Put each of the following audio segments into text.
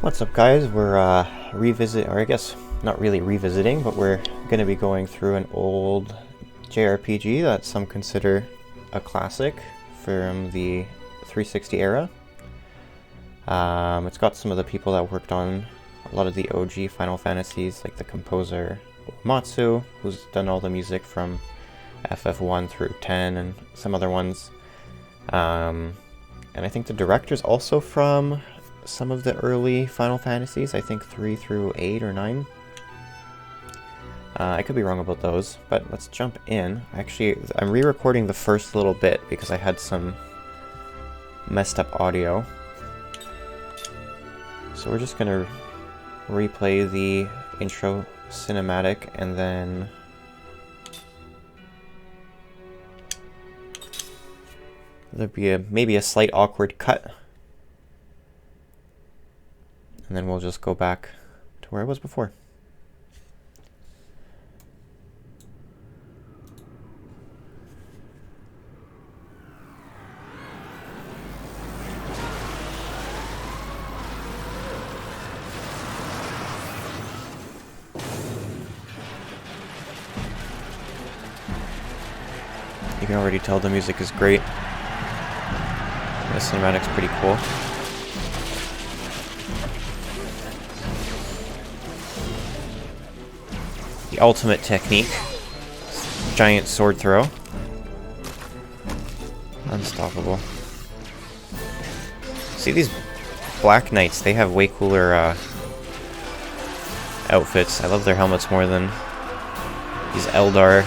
What's up, guys? We're or I guess not really revisiting, but we're going to be going through an old JRPG that some consider a classic from the 360 era. It's got some of the people that worked on a lot of the OG Final Fantasies, like the composer Matsu, who's done all the music from FF1 through 10 and some other ones. And I think the director's also from some of the early Final Fantasies, I think 3 through 8 or 9. I could be wrong about those, but let's jump in. Actually, I'm re-recording the first little bit because I had some messed up audio. So we're just gonna replay the intro cinematic and then there'll be maybe a slight awkward cut. And then we'll just go back to where I was before. You can already tell the music is great. The cinematic's pretty cool. The ultimate technique. Giant sword throw. Unstoppable. See these Black Knights, they have way cooler outfits. I love their helmets more than these Eldar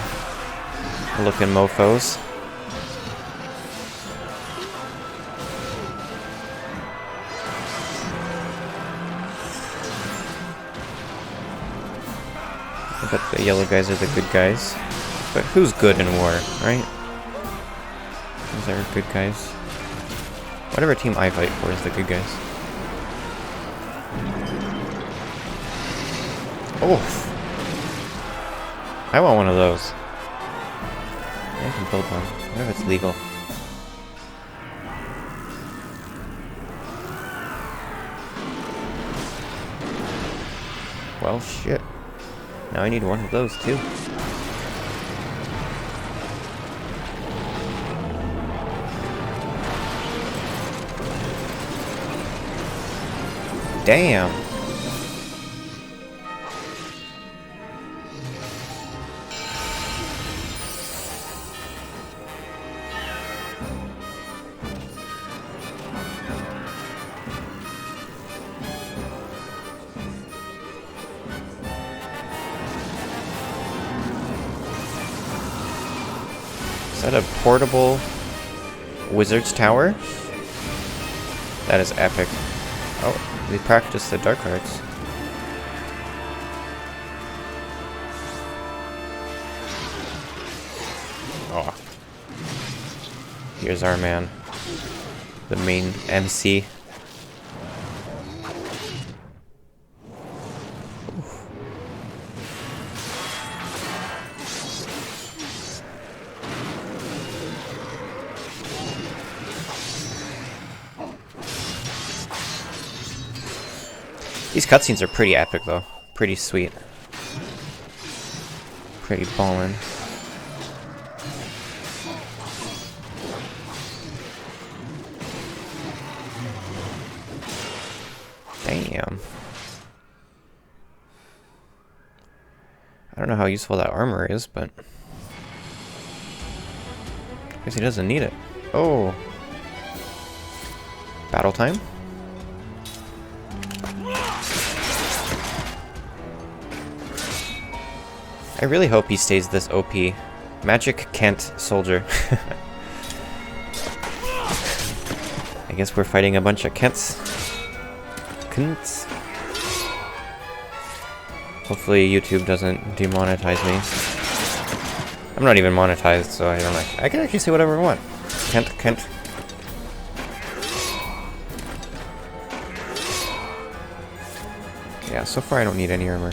looking mofos. I bet the yellow guys are the good guys. But who's good in war, right? Those are good guys. Whatever team I fight for is the good guys. Oh! I want one of those. I can build one. What if it's legal? Well, shit. Now I need one of those, too. Damn! Is that a portable wizard's tower? That is epic. Oh, we practiced the dark arts. Oh. Here's our man. The main MC. These cutscenes are pretty epic, though. Pretty sweet. Pretty ballin'. Damn. I don't know how useful that armor is, but I guess he doesn't need it. Oh. Battle time? I really hope he stays this OP. Magic Kent soldier. I guess we're fighting a bunch of Kents. Kents. Hopefully YouTube doesn't demonetize me. I'm not even monetized, so I don't like. I can actually say whatever I want. Kent. Yeah, so far I don't need any armor.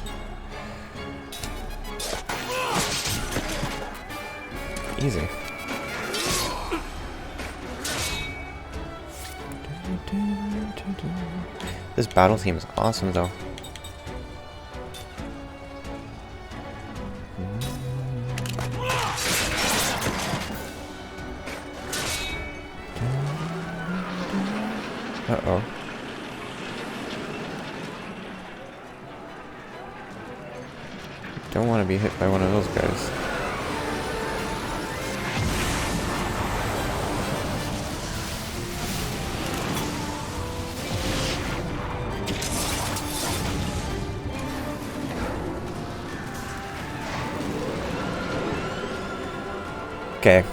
Easy. This battle theme is awesome, though. Uh-oh. Don't want to be hit by one of those guys. Okay.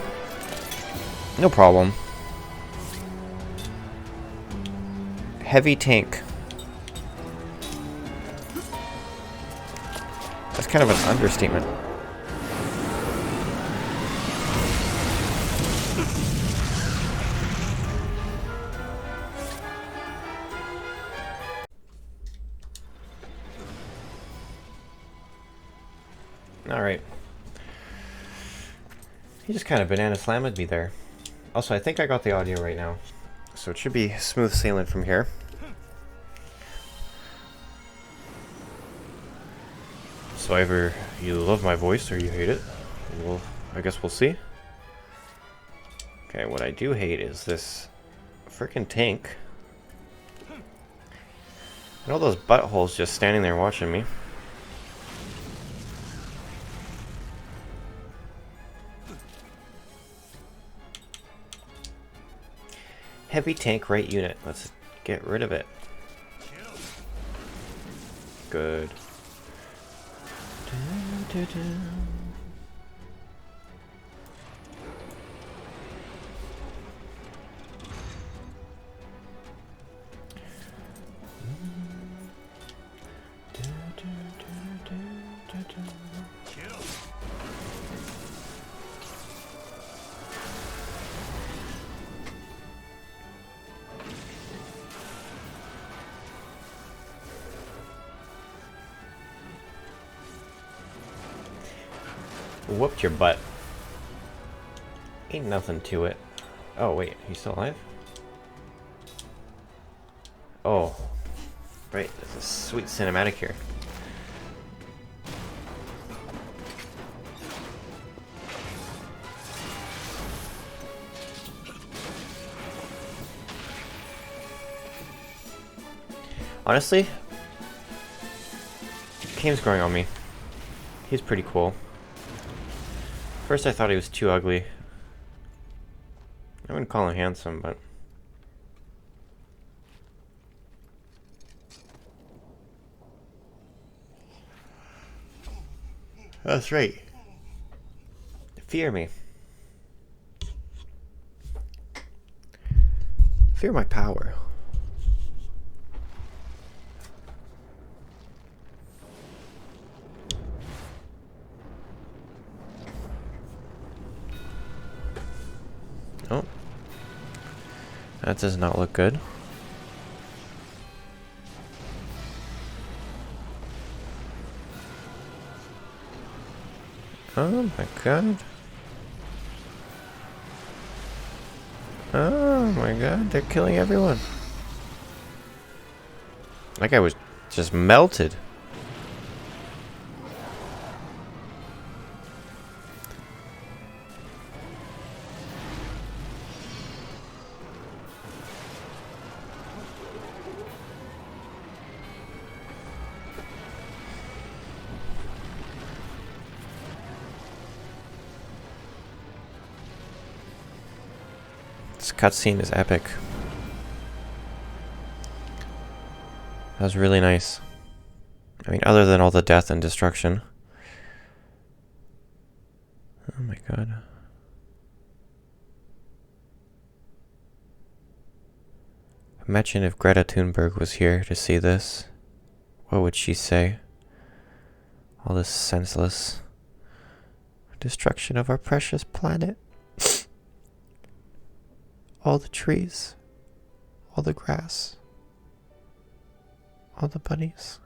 No problem. Heavy tank. That's kind of an understatement. Alright. He just kind of banana slammed me there. Also, I think I got the audio right now. So it should be smooth sailing from here. So either you love my voice or you hate it. Well, I guess we'll see. Okay, what I do hate is this freaking tank. And all those buttholes just standing there watching me. Heavy tank right unit. Let's get rid of it. Good. Whooped your butt. Ain't nothing to it. Oh wait, he's still alive? Oh. Right, there's a sweet cinematic here. Honestly, Kane's growing on me. He's pretty cool. First I thought he was too ugly. I wouldn't call him handsome, but... That's right. Fear me. Fear my power. Oh. That does not look good. Oh my god. Oh my god, they're killing everyone. That guy was just melted. This cutscene is epic. That was really nice. I mean, other than all the death and destruction. Oh my god. Imagine if Greta Thunberg was here to see this. What would she say? All this senseless destruction of our precious planet. All the trees. All the grass. All the bunnies.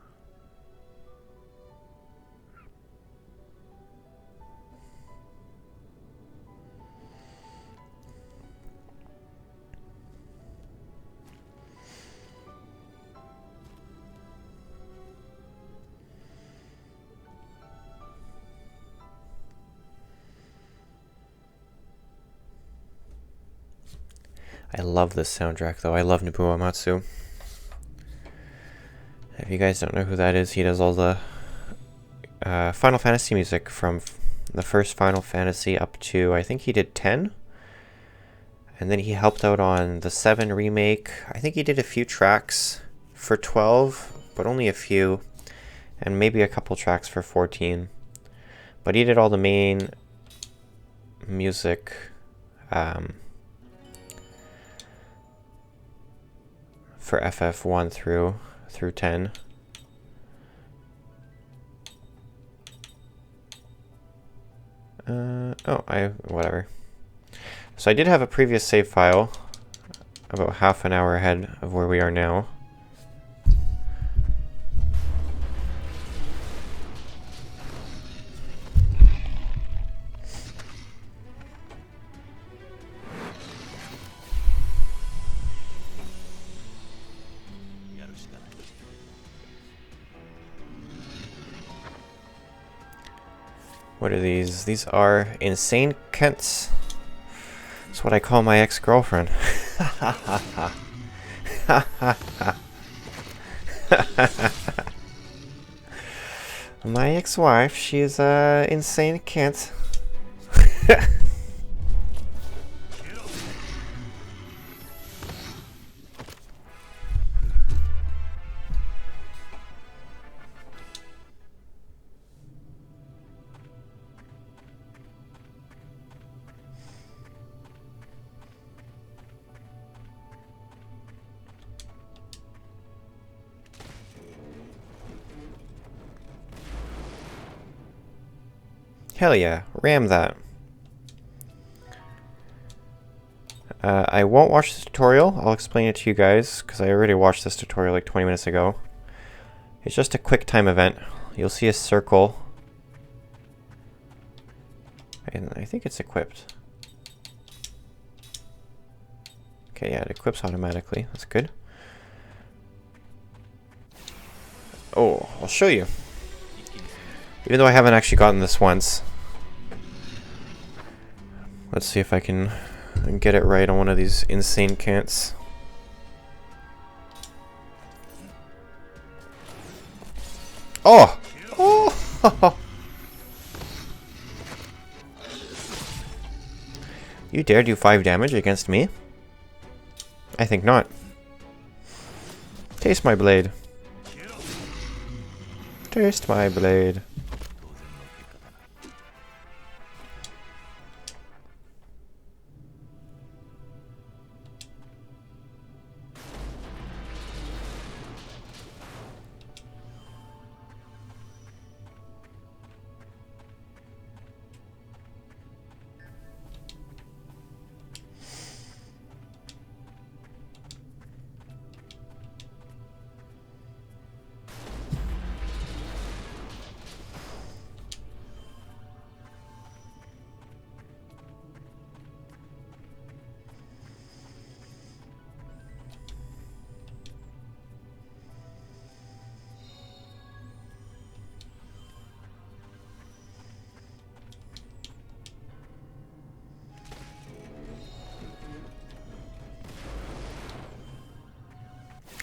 I love this soundtrack though. I love Nobuo Uematsu. If you guys don't know who that is, he does all the Final Fantasy music from the first Final Fantasy up to, I think he did 10. And then he helped out on the 7 remake. I think he did a few tracks for 12, but only a few. And maybe a couple tracks for 14. But he did all the main music for FF1 through 10. Whatever. So I did have a previous save file about half an hour ahead of where we are now. What are these? These are insane Kents. That's what I call my ex-girlfriend. My ex-wife, she's insane Kent. Hell yeah, ram that. I won't watch the tutorial. I'll explain it to you guys, because I already watched this tutorial like 20 minutes ago. It's just a quick time event. You'll see a circle. And I think it's equipped. Okay, yeah, it equips automatically. That's good. Oh, I'll show you. Even though I haven't actually gotten this once. Let's see if I can get it right on one of these insane cants. Oh! Oh! You dare do 5 damage against me? I think not. Taste my blade. Taste my blade.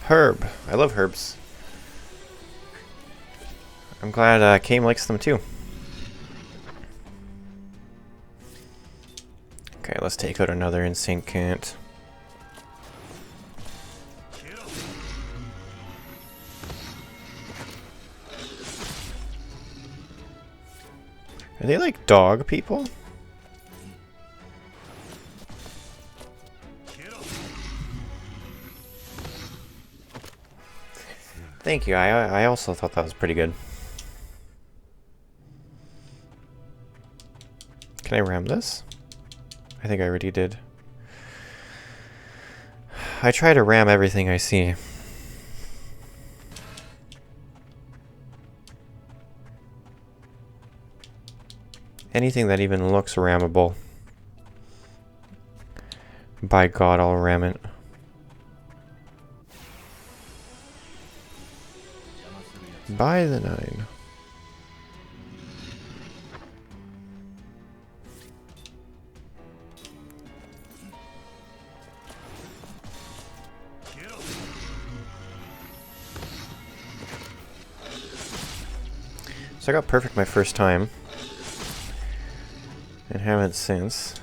Herb. I love herbs. I'm glad Kame likes them too. Okay, let's take out another insane cant. Are they like dog people? Thank you. I also thought that was pretty good. Can I ram this? I think I already did. I try to ram everything I see. Anything that even looks rammable. By God, I'll ram it. By the 9. So I got perfect my first time. And haven't since.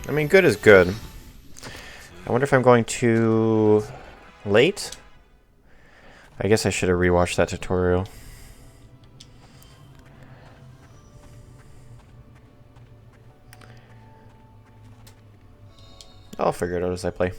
I mean, good is good. I wonder if I'm going too late? I guess I should have rewatched that tutorial. I'll figure it out as I play.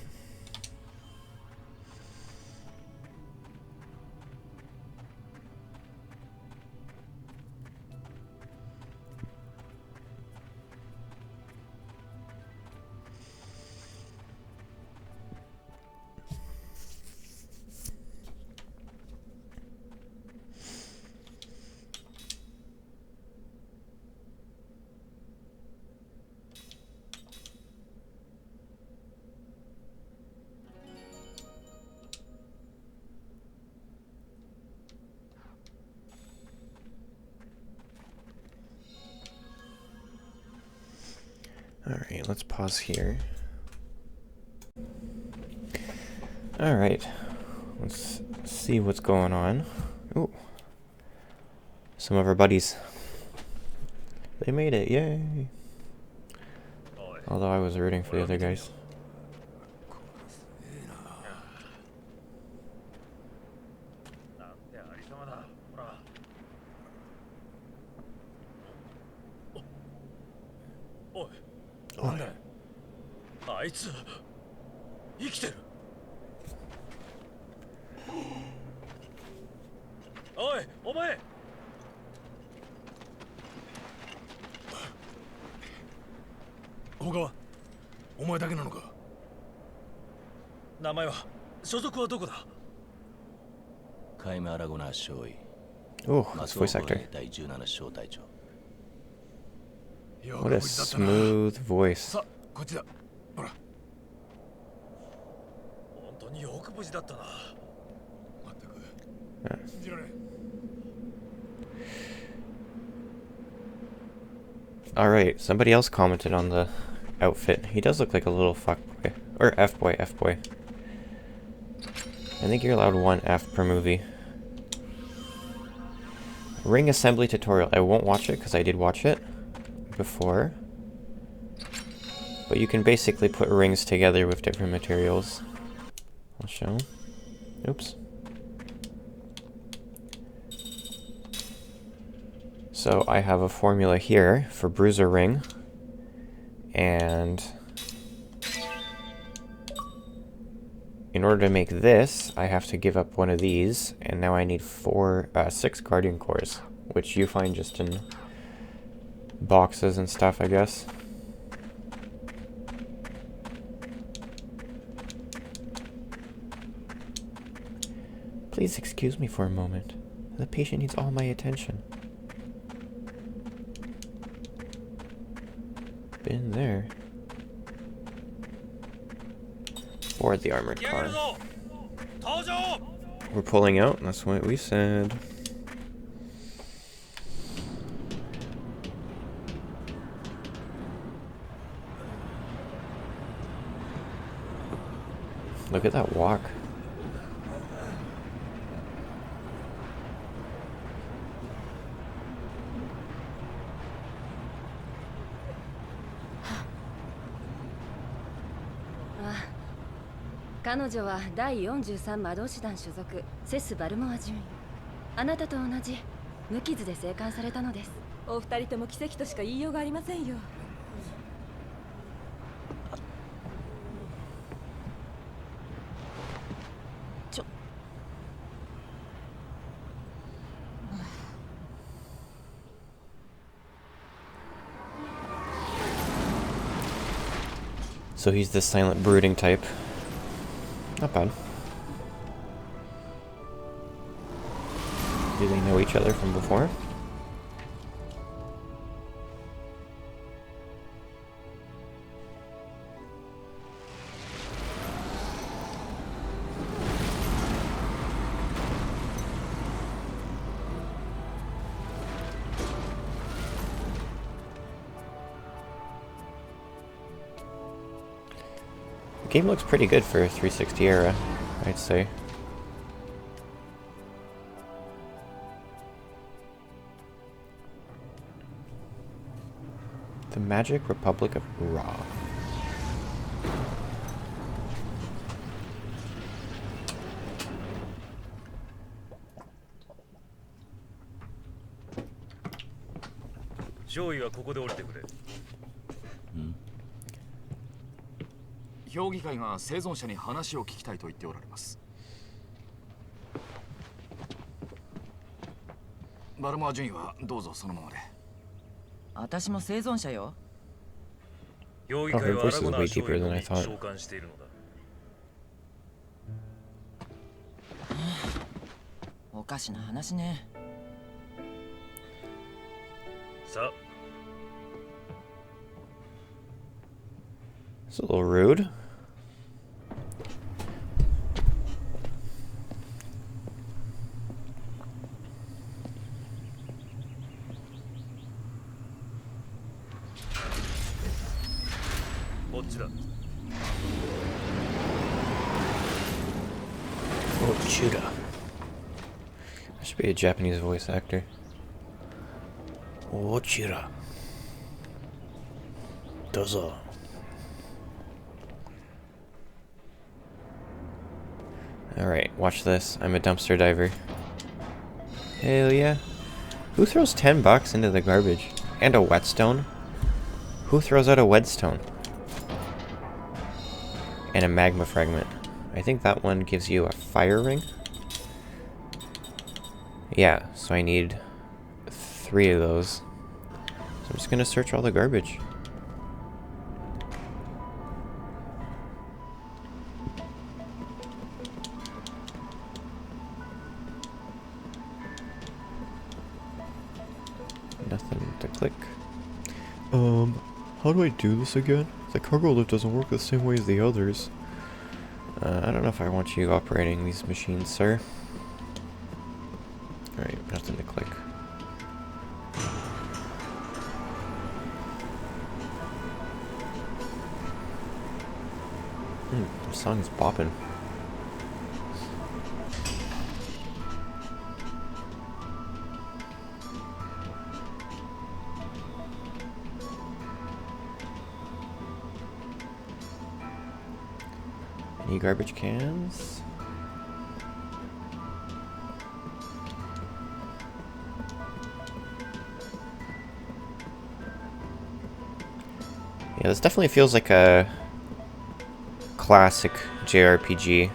Alright, let's pause here. Alright, let's see what's going on. Ooh. Some of our buddies. They made it, yay! Although I was rooting for the other guys. Oh, that's voice actor. What a smooth voice. Alright, somebody else commented on the outfit. He does look like a little fuckboy. Or F-boy, F-boy. I think you're allowed one F per movie. Ring assembly tutorial. I won't watch it because I did watch it before. But you can basically put rings together with different materials. I'll show. Oops. So I have a formula here for bruiser ring. And in order to make this, I have to give up one of these, and now I need 6 guardian cores, which you find just in boxes and stuff, I guess. Please excuse me for a moment. The patient needs all my attention. Been there. Board the armored car. We're pulling out, that's what we said. Look at that walk.彼女は第43魔導士団所属セス・バルモア准尉。あなたと同じ無傷で生還されたのです。お二人とも奇跡としか言いようがありませんよ。So he's the silent brooding type. Not bad. Do they know each other from before? Game looks pretty good for a 360 era, I'd say. The Magic Republic of Ra. Hmm? 評議会が生存者に話を聞きたいと言っておられます。バルモア順位はどうぞそのままで。私も生存者よ。 Oh, her voice is way deeper than I thought. おかしな話ね。It's a little rude. Ochura. I should be a Japanese voice actor. Ochura. Dozo. Alright, watch this. I'm a dumpster diver. Hell yeah. Who throws $10 into the garbage? And a whetstone? Who throws out a whetstone? And a magma fragment. I think that one gives you a fire ring. Yeah, so I need 3 of those. So I'm just gonna search all the garbage. Nothing to click. How do I do this again? The cargo lift doesn't work the same way as the others. I don't know if I want you operating these machines, sir. Alright, nothing to click. The song's bopping. Any garbage cans? Yeah, this definitely feels like a classic JRPG.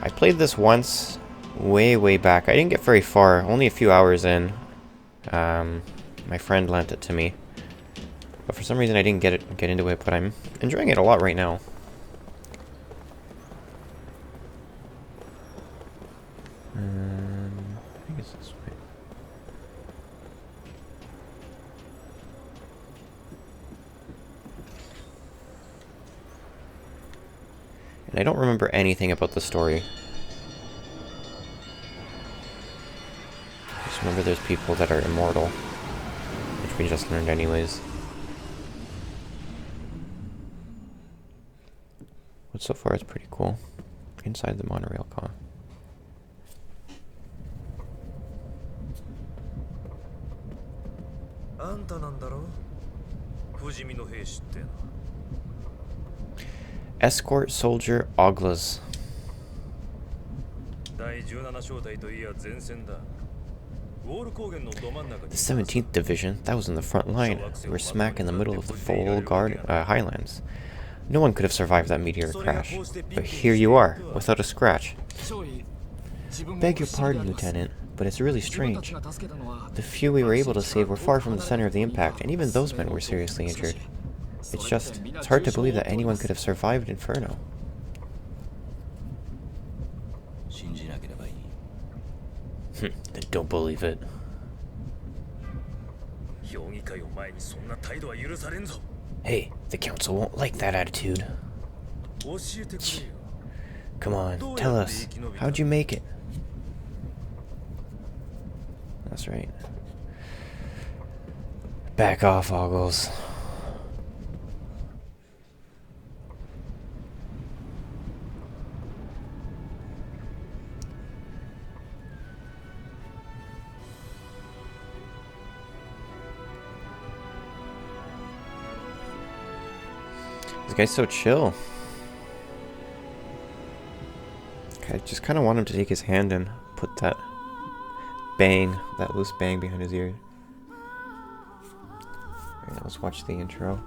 I played this once, way back. I didn't get very far, only a few hours in. My friend lent it to me. But for some reason I didn't get into it, but I'm enjoying it a lot right now. I think it's this way. And I don't remember anything about the story. Just remember there's people that are immortal, which we just learned anyways. But so far it's pretty cool. Inside the monorail car. Escort Soldier Oglas. The 17th Division, that was in the front line. We were smack in the middle of the full highlands. No one could have survived that meteor crash. But here you are, without a scratch. Beg your pardon, Lieutenant, but it's really strange. The few we were able to save were far from the center of the impact, and even those men were seriously injured. It's hard to believe that anyone could have survived Inferno. Then don't believe it. Hey, the council won't like that attitude. Come on, tell us. How'd you make it? That's right. Back off, Ogles. The guy's so chill. I just kind of want him to take his hand and put that loose bang behind his ear. Alright, now let's watch the intro.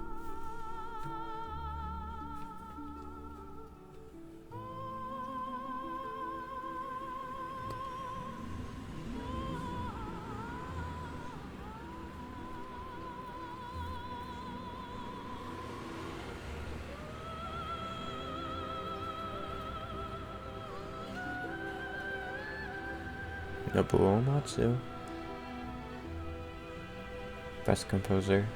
Nobuo Uematsu. Best composer.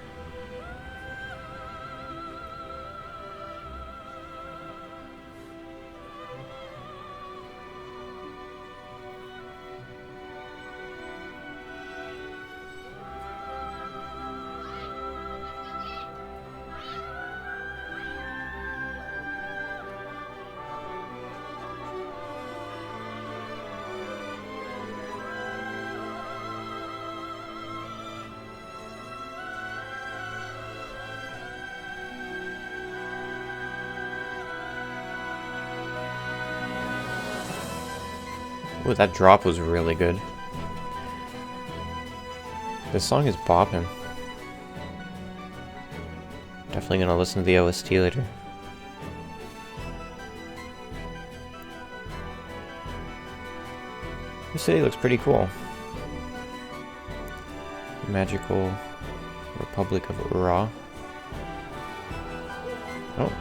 Ooh, that drop was really good. This song is bopping. Definitely gonna listen to the OST later. This city looks pretty cool. Magical Republic of Ura. Oh.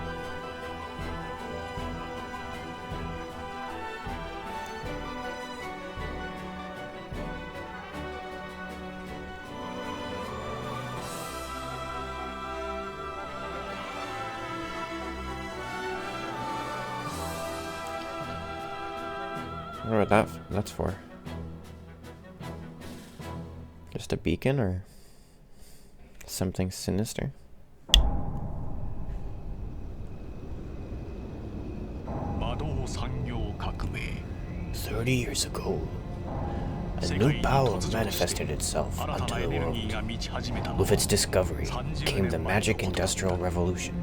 I wonder what that's for. Just a beacon or something sinister? "30 years ago, a new power manifested itself unto the world. With its discovery came the magic industrial revolution.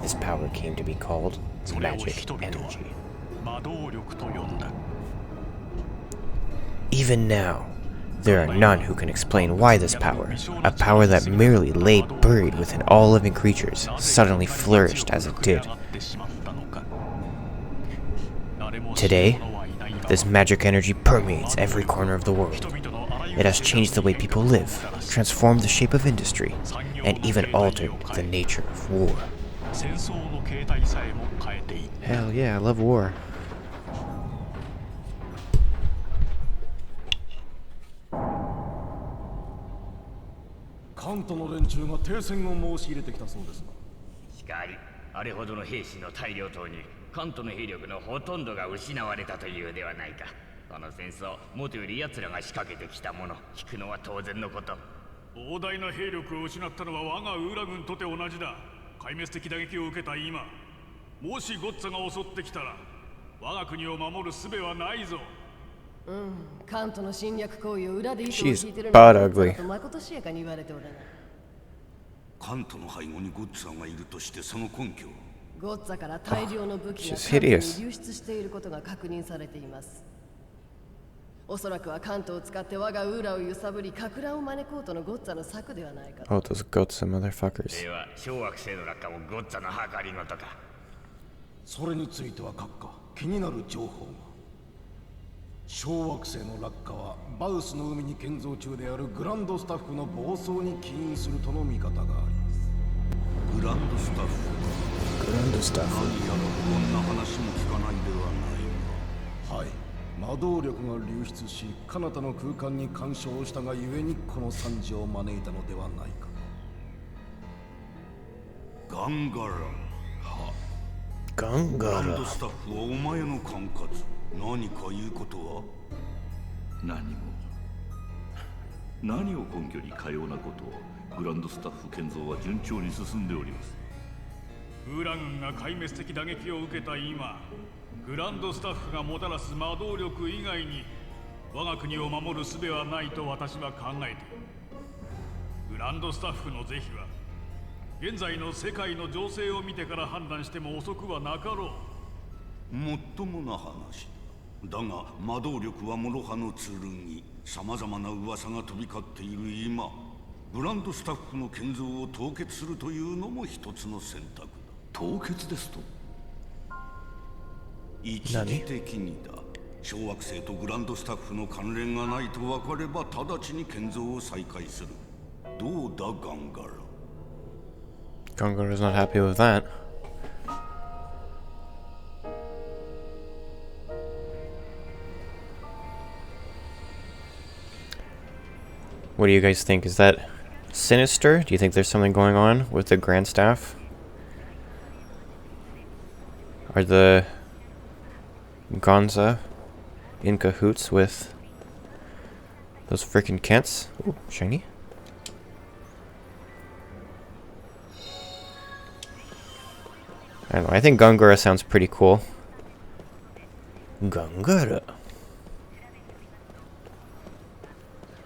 This power came to be called magic energy. Even now, there are none who can explain why this power, a power that merely lay buried within all living creatures, suddenly flourished as it did. Today, this magic energy permeates every corner of the world. It has changed the way people live, transformed the shape of industry, and even altered the nature of war." Hell yeah, I love war. She's butt ugly. カントの背後にゴッツァがいるとしてその根拠はゴッツァから大量の武器が She's 関東 hideous. に流出していることが確認されています。おそらくは関東を使って我がウーラを揺さぶり、撹乱を招こうとのゴッツァの策ではないかと。 Oh, those goats and motherfuckers. では小惑星の落下もゴッツァの計りごとか。それについては閣下気になる情報が小惑星の落下はバウスの海に建造中であるグランドスタッフの暴走に起因するとの見方があります。グランドスタッフ何やらこんな話も聞かないではないが、はい、魔導力が流出し彼方の空間に干渉したがゆえにこの惨事を招いたのではないか。ガンガラグランドスタッフはお前の管轄。何か言うことは？何を根拠にかようなことを。グランドスタッフ建造は順調に進んでおります。ウーラ軍が壊滅的打撃を受けた今、グランドスタッフがもたらす魔導力以外に我が国を守る術はないと私は考えている。グランドスタッフの是非は現在の世界の情勢を見てから判断しても遅くはなかろう。もっともな話だ。だが魔導力は諸刃の剣。さまざまな噂が飛び交っている今、グランドスタッフの建造を凍結するというのも一つの選択だ。凍結ですと？一時的にだ。小惑星とグランドスタッフの関連がないと分かれば直ちに建造を再開する。どうだガンガラ。Gongara's not happy with that. What do you guys think? Is that sinister? Do you think there's something going on with the Grand Staff? Are the Gonza in cahoots with those frickin' Kents? Ooh, shiny. I don't know, I think Gongara sounds pretty cool. Gongara.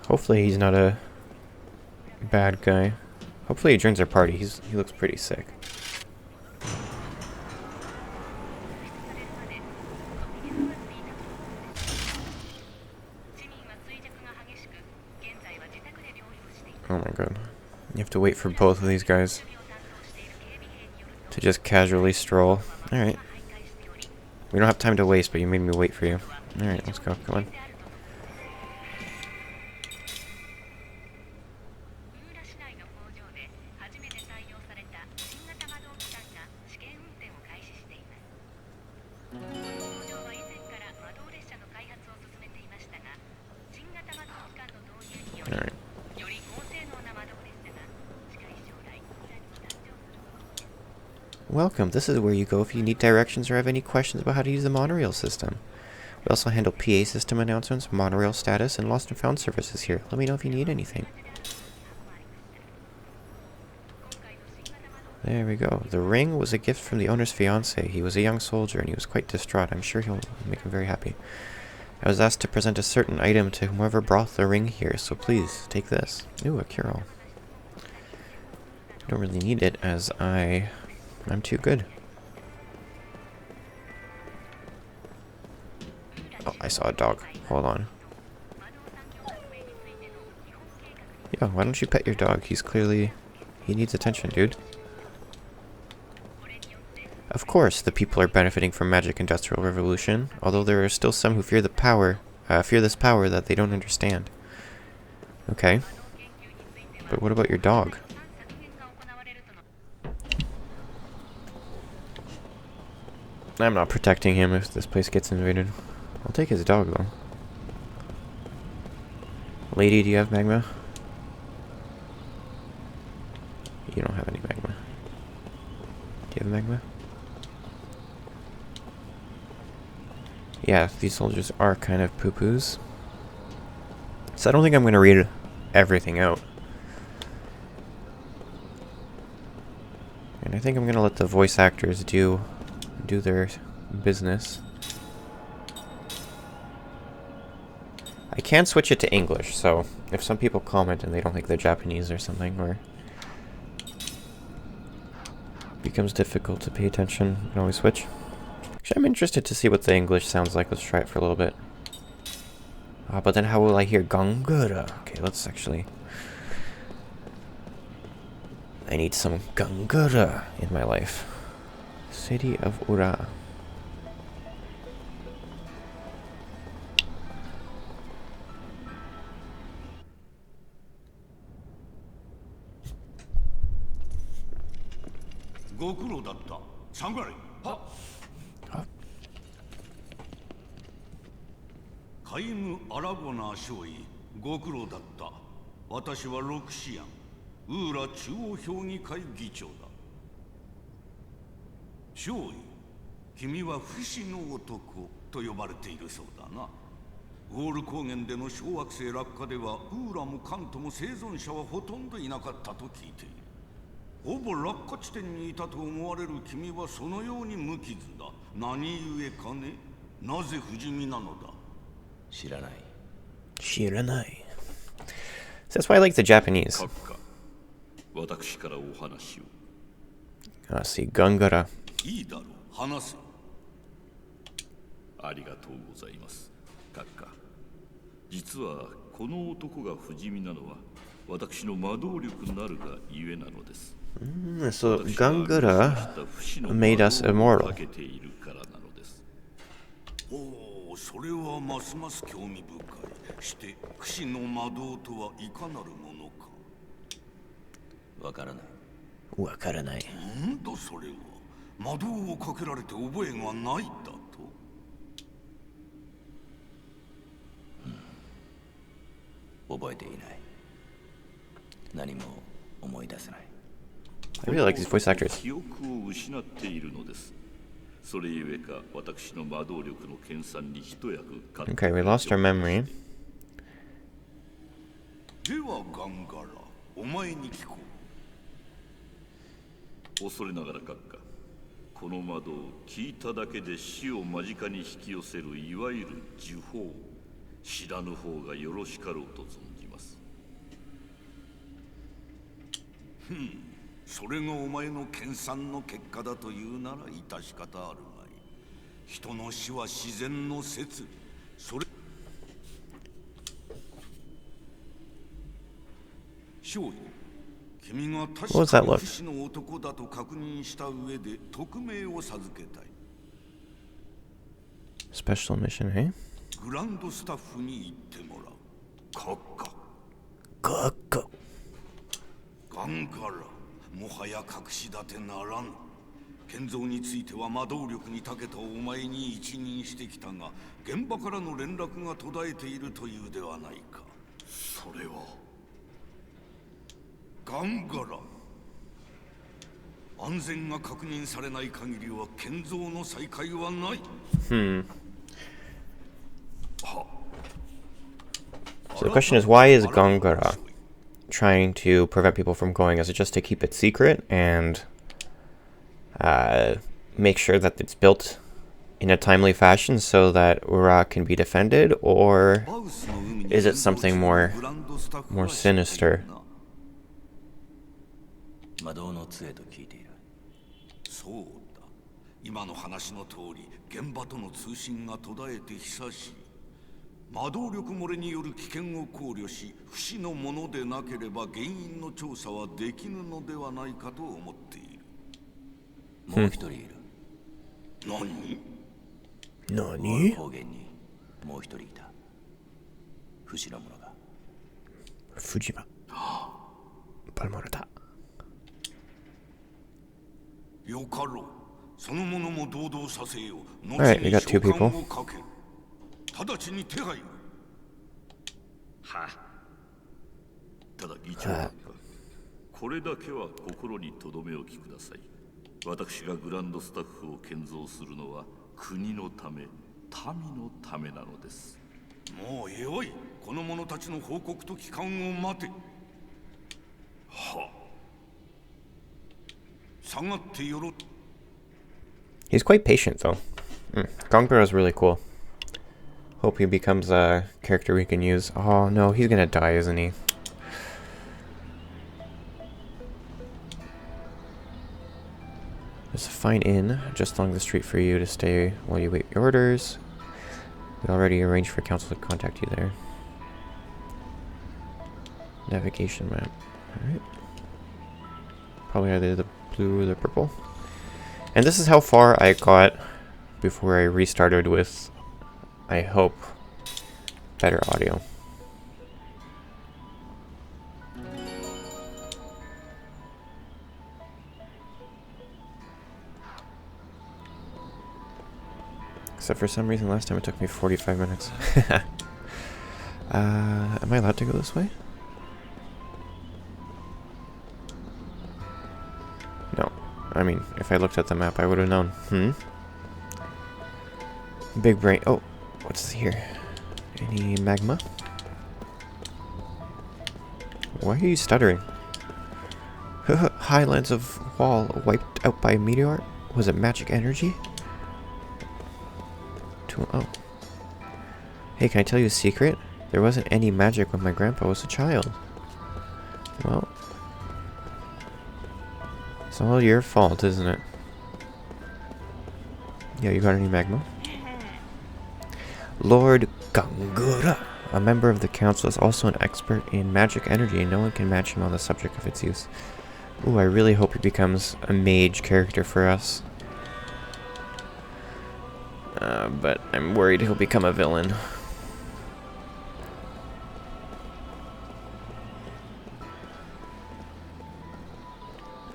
Hopefully he's not a bad guy. Hopefully he joins our party. He looks pretty sick. Oh my god. You have to wait for both of these guys to just casually stroll. Alright. We don't have time to waste, but you made me wait for you. Alright, let's go. Come on. Alright. Welcome. This is where you go if you need directions or have any questions about how to use the monorail system. We also handle PA system announcements, monorail status, and lost and found services here. Let me know if you need anything. There we go. The ring was a gift from the owner's fiancé. He was a young soldier and he was quite distraught. I'm sure he'll make him very happy. I was asked to present a certain item to whoever brought the ring here, so please, take this. Ooh, a Kiro. I don't really need it as I'm too good. Oh, I saw a dog. Hold on. Yeah, why don't you pet your dog? He needs attention, dude. Of course, the people are benefiting from magic industrial revolution, although there are still some who fear this power that they don't understand. Okay. But what about your dog? I'm not protecting him if this place gets invaded. I'll take his dog, though. Lady, do you have magma? You don't have any magma. Do you have magma? Yeah, these soldiers are kind of poo-poos. So I don't think I'm going to read everything out. And I think I'm going to let the voice actors do their business. I can switch it to English, so if some people comment and they don't like the Japanese or something, or becomes difficult to pay attention, you can always switch. Actually, I'm interested to see what the English sounds like. Let's try it for a little bit. But then how will I hear Gongara? Okay, let's actually... I need some Gongara in my life. City of Ura. Shiranai. So that's why I like the Japanese. 私からお話を。Let's see, Gungara. いいだろう、話せ。ありがとうございます、閣下。実はこの男が不死身なのは私の魔導力なるがゆえなのです。So Gungara made us immortal. かけているからなのです。おお、それはますます興味深い。して不死の魔導とはいかなるものか。わからない。わからない。なんだそれは。魔導をかけられて覚えがないだと。覚えていない。何も思い出せない。I really like these voice actors. 記憶を失っているのです。それゆえか私の魔導力の研鑽に一役買って。 Okay, we lost our memory. ではガンガラ、お前に聞こう。恐れながら閣下、この魔導を聞いただけで死を間近に引き寄せるいわゆる呪法、知らぬ方がよろしかろうと存じます。それがお前の研鑽の結果だというなら致し方あるまい。人の死は自然の説。それ少尉、君が確 What was か that に look? 不死の男だと確認した上で匿名を授けたい。 Special mission, hey? グランドスタッフに行ってもらう。閣下。 Go. ガンガラ、もはや隠し立てならぬ。建造については魔導力に長けたお前に一任してきたが、現場からの連絡が途絶えているというではないか。それはガンガラ、安全が確認されない限りは建造の再開はない。So the question is, why is Gongara trying to prevent people from going? Is it just to keep it secret and make sure that it's built in a timely fashion so that Ura can be defended, or is it something more sinister? 魔導の杖と聞いている。そうだ。今の話の通り、現場との通信が途絶えて久しい。魔導力漏れによる危険を考慮し、不死のものでなければ原因の調査はできぬのではないかと思っている。もう一人いる。Nani? 高原にもう一人いた。不死の者が。Fujima. Palmorata. よかろう。その者も堂々させよう。 Alright, we got two people. 直ちに手配を。はあ。ただ議長閣下、これだけは心に留め置きください。私がグランドスタッフを建造するのは国のため、民のためなのです。もうよい。この者たちの報告と帰還を待て。はあ。下がってよろ。 He's quite patient, though. Gongara is really cool. Hope he becomes a character we can use. Oh no, he's gonna die, isn't he? There's a fine inn just along the street for you to stay while you wait your orders. We already arranged for council to contact you there. Navigation map. Alright. Probably either the blue or the purple. And this is how far I got before I restarted with, I hope, better audio. Except for some reason last time it took me 45 minutes. Am I allowed to go this way? No. I mean, if I looked at the map, I would have known. Big brain. Oh, what's here? Any magma? Why are you stuttering? Highlands of wall wiped out by a meteor? Was it magic energy? Oh. Hey, can I tell you a secret? There wasn't any magic when my grandpa was a child. Well. It's all your fault, isn't it? Yeah, you got any magma? Lord Gangura, a member of the council, is also an expert in magic energy, and no one can match him on the subject of its use. Ooh, I really hope he becomes a mage character for us. But I'm worried he'll become a villain.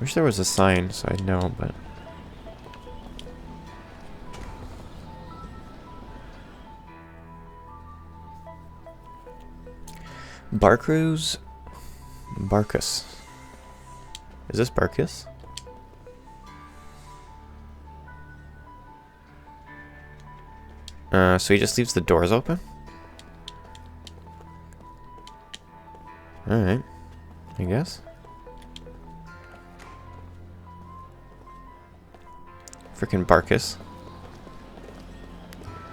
Wish there was a sign so I'd know, but... Barcus? Is this Barcus? So he just leaves the doors open? Alright. I guess. Frickin' Barcus.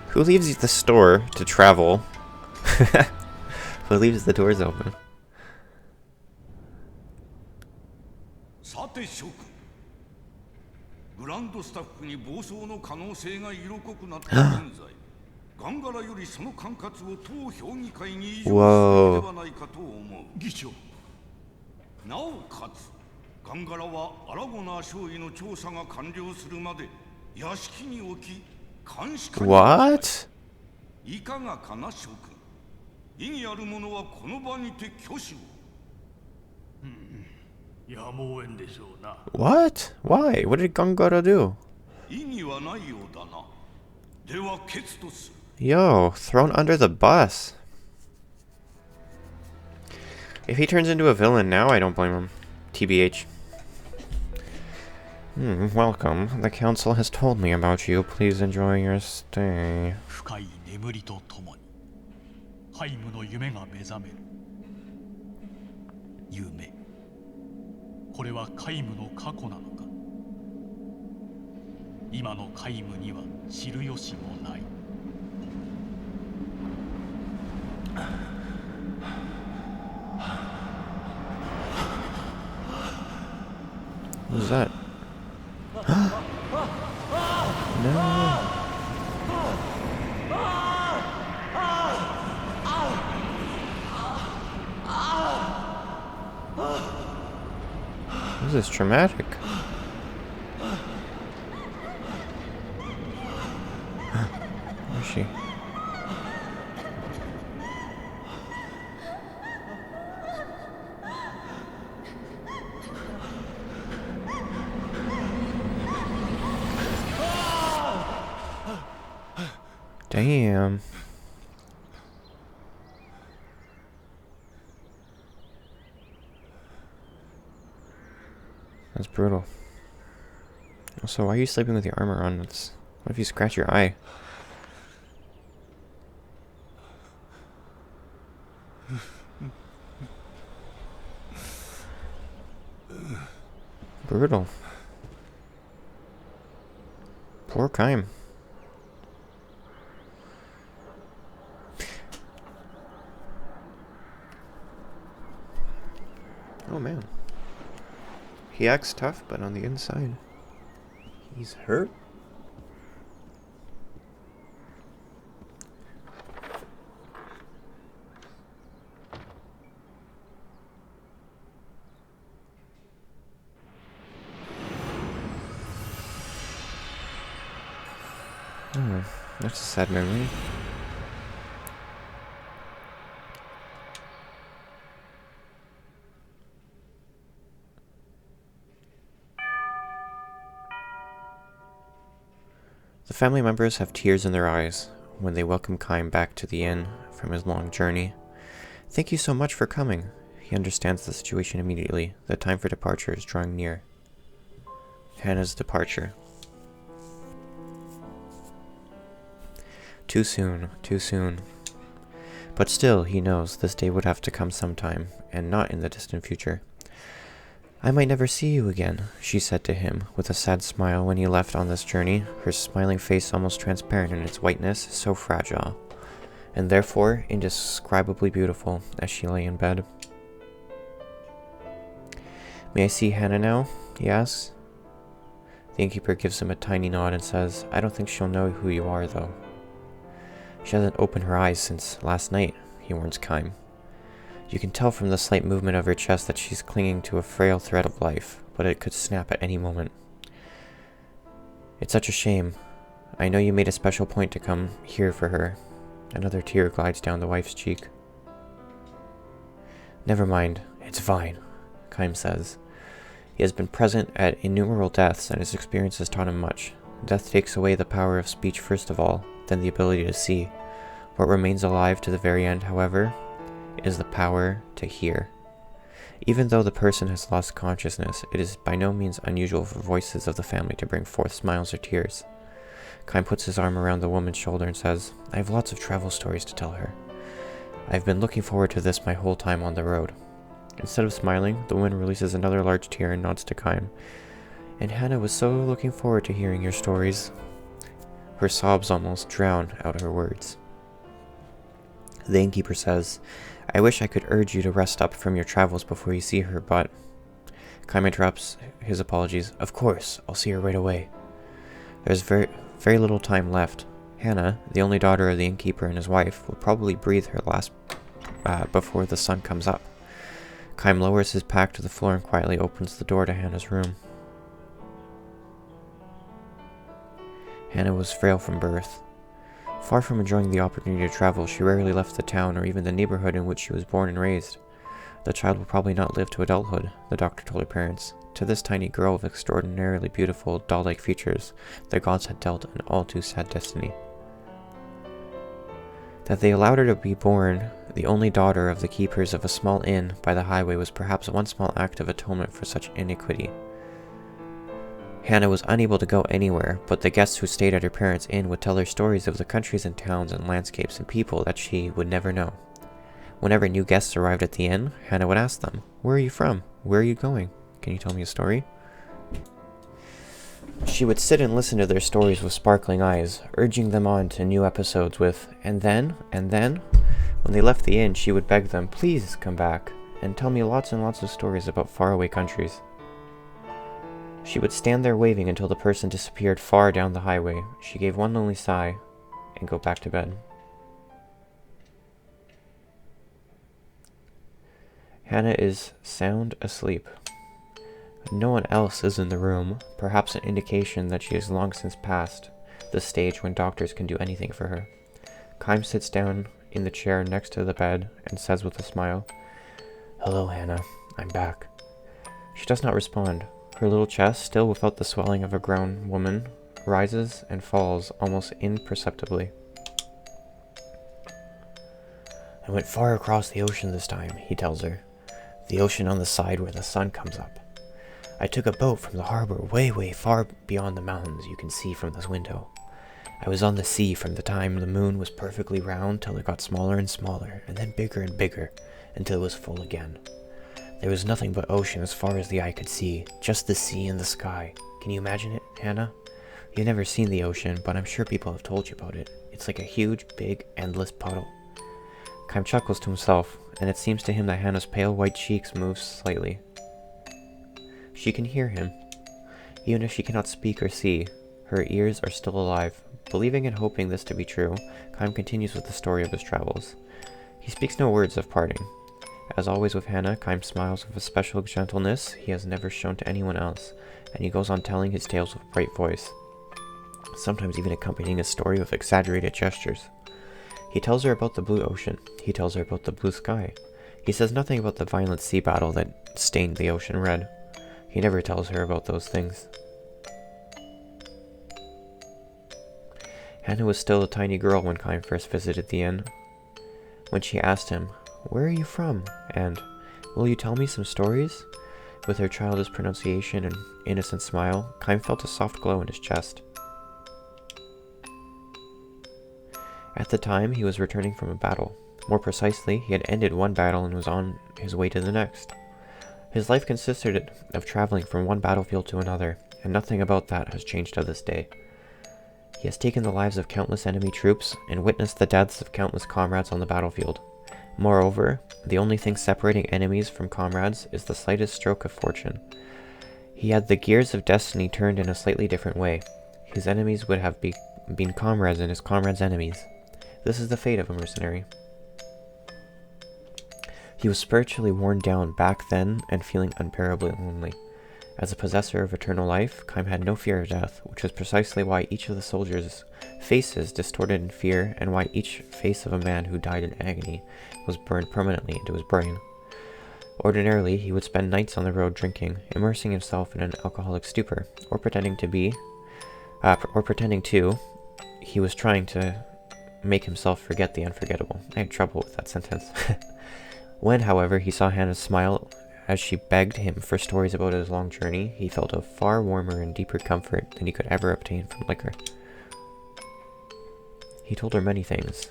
Who leaves the store to travel? Who leaves the doors open? さて諸君、グランドスタッフに暴走の可能性が色濃くなった現在、ガンガラよりその管轄を当評議会に移譲すべきではないかと思う。議長。なおかつ、ガンガラはアラゴナー少尉の調査が完了するまで屋敷に置き監視下に。What? いかがかな諸君。意義ある者はこの場にて挙手を。やむをえんでしょうな。What? Why? What did Gangara do? 意義はないようだな。では決とする。Yo, thrown under the bus. If he turns into a villain now, I don't blame him. TBH. Welcome. The council has told me about you. Please enjoy your stay. 深い眠りとともにハイムの夢が目覚める。夢。これは皆無の過去なのか。今の皆無には知る由もない。Who's that? No. This is traumatic. Where is she? Damn. That's brutal. Also, why are you sleeping with your armor on? What if you scratch your eye? Brutal. Poor Kaim. Oh man. He acts tough, but on the inside, he's hurt. Oh, that's a sad memory. The family members have tears in their eyes when they welcome Kaim back to the inn from his long journey. Thank you so much for coming. He understands the situation immediately. The time for departure is drawing near. Hannah's departure. Too soon, too soon. But still, he knows this day would have to come sometime, and not in the distant future. I might never see you again, she said to him, with a sad smile when he left on this journey, her smiling face almost transparent in its whiteness, so fragile, and therefore indescribably beautiful as she lay in bed. May I see Hannah now? He asks. The innkeeper gives him a tiny nod and says, I don't think she'll know who you are, though. She hasn't opened her eyes since last night, he warns Kaim. You can tell from the slight movement of her chest that she's clinging to a frail thread of life, but it could snap at any moment. It's such a shame. I know you made a special point to come here for her. Another tear glides down the wife's cheek. Never mind, it's fine, Kaim says. He has been present at innumerable deaths, and his experience has taught him much. Death takes away the power of speech first of all, then the ability to see. What remains alive to the very end, however, is the power to hear. Even though the person has lost consciousness, it is by no means unusual for voices of the family to bring forth smiles or tears. Kaim puts his arm around the woman's shoulder and says, I have lots of travel stories to tell her. I've been looking forward to this my whole time on the road. Instead of smiling, the woman releases another large tear and nods to Kaim. And Hannah was so looking forward to hearing your stories. Her sobs almost drown out her words. The innkeeper says, I wish I could urge you to rest up from your travels before you see her, but... Kaim interrupts his apologies. Of course, I'll see her right away. There's very little time left. Hannah, the only daughter of the innkeeper and his wife, will probably breathe her last before the sun comes up. Kaim lowers his pack to the floor and quietly opens the door to Hannah's room. Hannah was frail from birth. Far from enjoying the opportunity to travel, she rarely left the town or even the neighborhood in which she was born and raised. The child will probably not live to adulthood, the doctor told her parents. To this tiny girl with extraordinarily beautiful, doll-like features, the gods had dealt an all-too-sad destiny. That they allowed her to be born the only daughter of the keepers of a small inn by the highway was perhaps one small act of atonement for such iniquity. Hannah was unable to go anywhere, but the guests who stayed at her parents' inn would tell her stories of the countries and towns and landscapes and people that she would never know. Whenever new guests arrived at the inn, Hannah would ask them, Where are you from? Where are you going? Can you tell me a story? She would sit and listen to their stories with sparkling eyes, urging them on to new episodes with, and then. When they left the inn, she would beg them, please come back, and tell me lots and lots of stories about faraway countries. She would stand there waving until the person disappeared far down the highway. She gave one lonely sigh and go back to bed. Hannah is sound asleep. No one else is in the room, perhaps an indication that she has long since passed the stage when doctors can do anything for her. Kaim sits down in the chair next to the bed and says with a smile, Hello, Hannah. I'm back. She does not respond. Her little chest, still without the swelling of a grown woman, rises and falls almost imperceptibly. I went far across the ocean this time, he tells her. The ocean on the side where the sun comes up. I took a boat from the harbor way far beyond the mountains you can see from this window. I was on the sea from the time the moon was perfectly round till it got smaller and smaller, and then bigger and bigger, until it was full again. There was nothing but ocean as far as the eye could see, just the sea and the sky. Can you imagine it, Hannah? You've never seen the ocean, but I'm sure people have told you about it. It's like a huge, big, endless puddle. Kaim chuckles to himself, and it seems to him that Hannah's pale white cheeks move slightly. She can hear him. Even if she cannot speak or see, her ears are still alive. Believing and hoping this to be true, Kaim continues with the story of his travels. He speaks no words of parting. As always with Hannah, Kaim smiles with a special gentleness he has never shown to anyone else, and he goes on telling his tales with a bright voice, sometimes even accompanying his story with exaggerated gestures. He tells her about the blue ocean. He tells her about the blue sky. He says nothing about the violent sea battle that stained the ocean red. He never tells her about those things. Hannah was still a tiny girl when Kaim first visited the inn. When she asked him, Where are you from? And, Will you tell me some stories? With her childish pronunciation and innocent smile, Kaim felt a soft glow in his chest. At the time, he was returning from a battle. More precisely, he had ended one battle and was on his way to the next. His life consisted of traveling from one battlefield to another, and nothing about that has changed to this day. He has taken the lives of countless enemy troops and witnessed the deaths of countless comrades on the battlefield. Moreover, the only thing separating enemies from comrades is the slightest stroke of fortune. He had the gears of destiny turned in a slightly different way. His enemies would have been comrades and his comrades' enemies. This is the fate of a mercenary. He was spiritually worn down back then and feeling unbearably lonely. As a possessor of eternal life, Kaim had no fear of death, which was precisely why each of the soldiers' faces distorted in fear and why each face of a man who died in agony was burned permanently into his brain. Ordinarily, he would spend nights on the road drinking, immersing himself in an alcoholic stupor, or pretending to, he was trying to make himself forget the unforgettable. I had trouble with that sentence. When, however, he saw Hannah's smile as she begged him for stories about his long journey, he felt a far warmer and deeper comfort than he could ever obtain from liquor. He told her many things.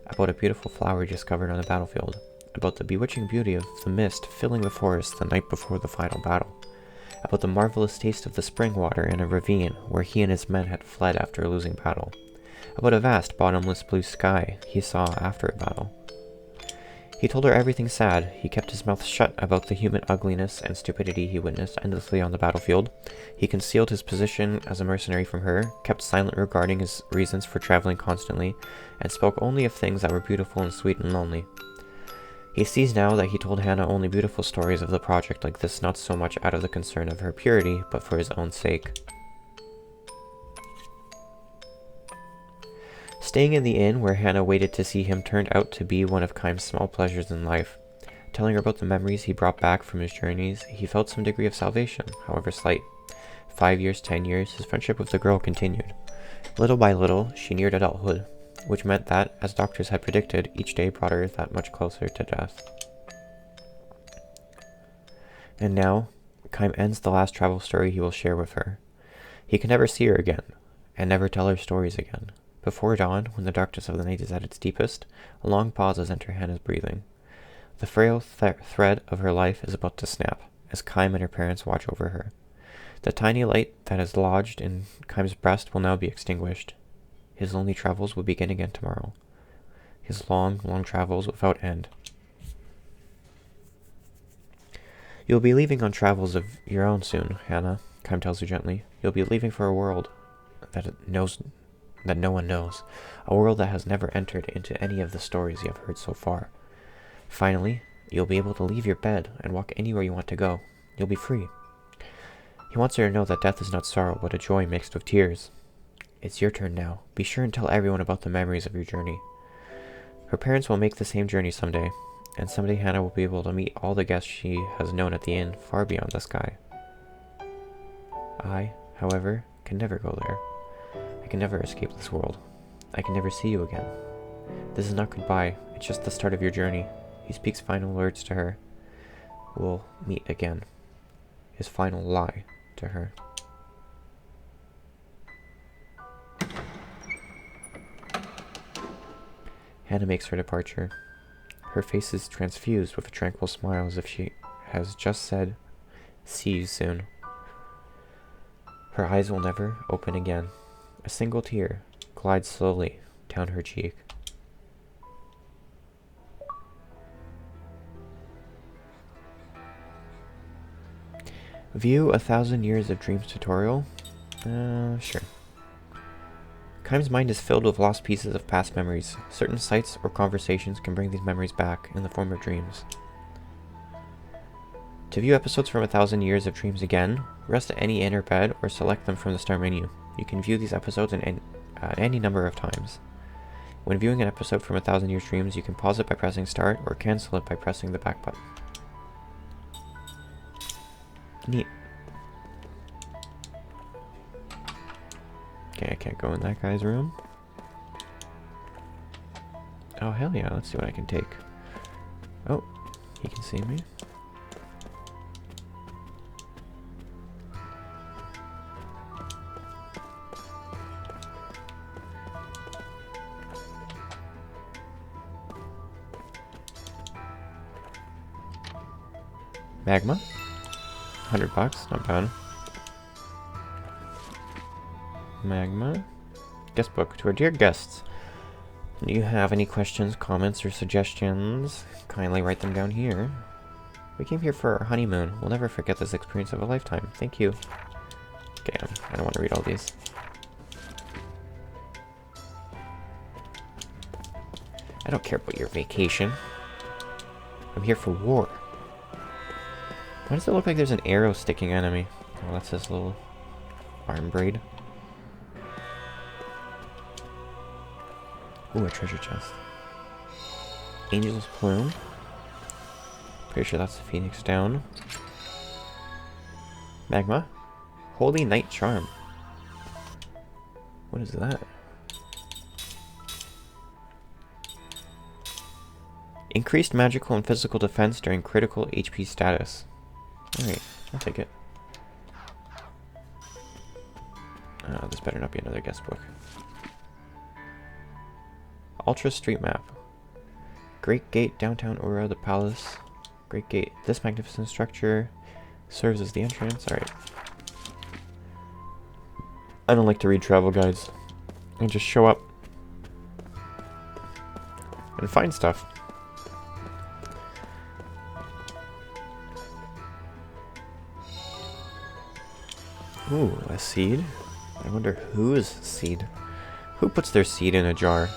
About a beautiful flower he discovered on the battlefield, about the bewitching beauty of the mist filling the forest the night before the final battle, about the marvelous taste of the spring water in a ravine where he and his men had fled after a losing battle, about a vast bottomless blue sky he saw after a battle. He told her everything sad. He kept his mouth shut about the human ugliness and stupidity he witnessed endlessly on the battlefield. He concealed his position as a mercenary from her, kept silent regarding his reasons for traveling constantly, and spoke only of things that were beautiful and sweet and lonely. He sees now that he told Hannah only beautiful stories of the project like this, not so much out of the concern of her purity, but for his own sake. Staying in the inn where Hannah waited to see him turned out to be one of Kaim's small pleasures in life. Telling her about the memories he brought back from his journeys, he felt some degree of salvation, however slight. 5 years, 10 years, his friendship with the girl continued. Little by little, she neared adulthood, which meant that, as doctors had predicted, each day brought her that much closer to death. And now, Kaim ends the last travel story he will share with her. He can never see her again, and never tell her stories again. Before dawn, when the darkness of the night is at its deepest, a long pause has entered Hannah's breathing. The frail thread of her life is about to snap, as Kaim and her parents watch over her. The tiny light that is lodged in Kaim's breast will now be extinguished. His lonely travels will begin again tomorrow. His long, long travels without end. You'll be leaving on travels of your own soon, Hannah, Kaim tells her gently. You'll be leaving for a world that no one knows, a world that has never entered into any of the stories you have heard so far. Finally, you'll be able to leave your bed and walk anywhere you want to go. You'll be free. He wants her to know that death is not sorrow, but a joy mixed with tears. It's your turn now. Be sure and tell everyone about the memories of your journey. Her parents will make the same journey someday, and someday Hannah will be able to meet all the guests she has known at the inn far beyond the sky. I, however, can never go there. I can never escape this world. I can never see you again. This is not goodbye, it's just the start of your journey. He speaks final words to her. We'll meet again. His final lie to her. Hannah makes her departure. Her face is transfused with a tranquil smile as if she has just said, "See you soon." Her eyes will never open again. A single tear glides slowly down her cheek. View 1,000 Years of Dreams tutorial? Sure. Kaim's mind is filled with lost pieces of past memories. Certain sights or conversations can bring these memories back in the form of dreams. To view episodes from 1,000 Years of Dreams again, rest at any inn or bed or select them from the start menu. You can view these episodes in any number of times. When viewing an episode from 1,000 Years Dreams, you can pause it by pressing start or cancel it by pressing the back button. Neat. Okay, I can't go in that guy's room. Oh, hell yeah, let's see what I can take. Oh, he can see me. Magma? $100, not bad. Magma. Guest book. To our dear guests, do you have any questions, comments, or suggestions? Kindly write them down here. We came here for our honeymoon. We'll never forget this experience of a lifetime. Thank you. Damn, I don't want to read all these. I don't care about your vacation. I'm here for war. Why does it look like there's an arrow sticking out of me? Oh, that's his little arm braid. Ooh, a treasure chest. Angel's Plume. Pretty sure that's the Phoenix Down. Magma. Holy Knight Charm. What is that? Increased magical and physical defense during critical HP status. Alright, I'll take it. This better not be another guest book. Ultra Street Map. Great Gate, Downtown Aura, the Palace. Great Gate. This magnificent structure serves as the entrance. Alright. I don't like to read travel guides. I just show up and find stuff. Ooh, a seed? I wonder whose seed? Who puts their seed in a jar?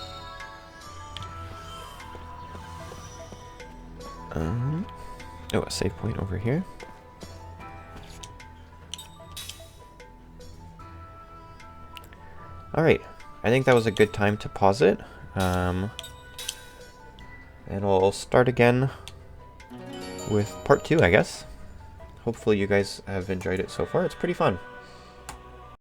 Oh, a save point over here. Alright, I think that was a good time to pause it. And I'll start again with part 2, I guess. Hopefully you guys have enjoyed it so far. It's pretty fun.